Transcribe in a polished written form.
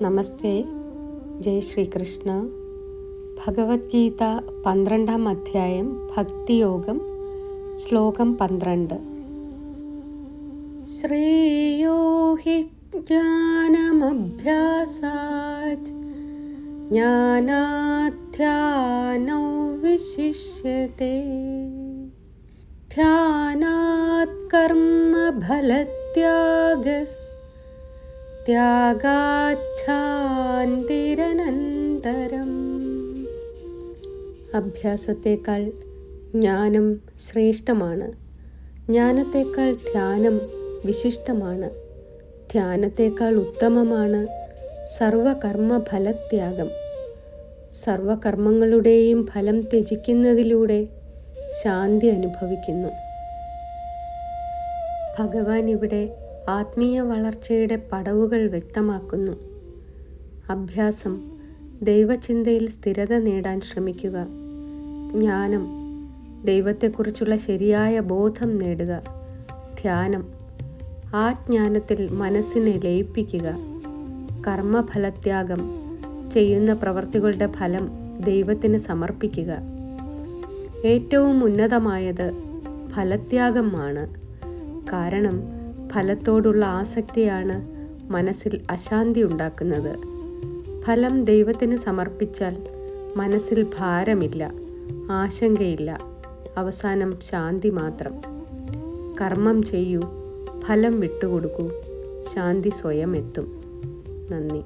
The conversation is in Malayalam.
നമസ്തേ, ജയ് ശ്രീകൃഷ്ണ. ഭഗവത്ഗീത 12-ാം അധ്യായം, ഭക്തിയോഗം, ശ്ലോകം 12. ശ്രേയോ ഹി ജ്ഞാനമഭ്യാസാത് ജ്ഞാനാത് ധ്യാനോ വിശിഷ്യതേ ധ്യാനാത് കർമ്മഫലത്യാഗസ് ത്യാഗാച്ഛാന്തിരനന്തരം. അഭ്യാസത്തേക്കാൾ ജ്ഞാനം ശ്രേഷ്ഠമാണ്. ജ്ഞാനത്തേക്കാൾ ധ്യാനം വിശിഷ്ടമാണ്. ധ്യാനത്തേക്കാൾ ഉത്തമമാണ് സർവകർമ്മഫലത്യാഗം. സർവകർമ്മങ്ങളുടെയും ഫലം ത്യജിക്കുന്നതിലൂടെ ശാന്തി അനുഭവിക്കുന്നു. ഭഗവാൻ ഇവിടെ ആത്മീയ വളർച്ചയുടെ പടവുകൾ വ്യക്തമാക്കുന്നു. അഭ്യാസം, ദൈവചിന്തയിൽ സ്ഥിരത നേടാൻ ശ്രമിക്കുക. ജ്ഞാനം, ദൈവത്തെക്കുറിച്ചുള്ള ശരിയായ ബോധം നേടുക. ധ്യാനം, ആ ജ്ഞാനത്തിൽ മനസ്സിനെ ലയിപ്പിക്കുക. കർമ്മഫലത്യാഗം, ചെയ്യുന്ന പ്രവൃത്തികളുടെ ഫലം ദൈവത്തിന് സമർപ്പിക്കുക. ഏറ്റവും ഉന്നതമായത് ഫലത്യാഗമാണ്. കാരണം ഫലത്തോടുള്ള ആസക്തിയാണ് മനസ്സിൽ അശാന്തി ഉണ്ടാക്കുന്നത്. ഫലം ദൈവത്തിന് സമർപ്പിച്ചാൽ മനസ്സിൽ ഭാരമില്ല, ആശങ്കയില്ല, അവസാനം ശാന്തി മാത്രം. കർമ്മം ചെയ്യൂ, ഫലം വിട്ടുകൊടുക്കൂ, ശാന്തി സ്വയം എത്തും. നന്ദി.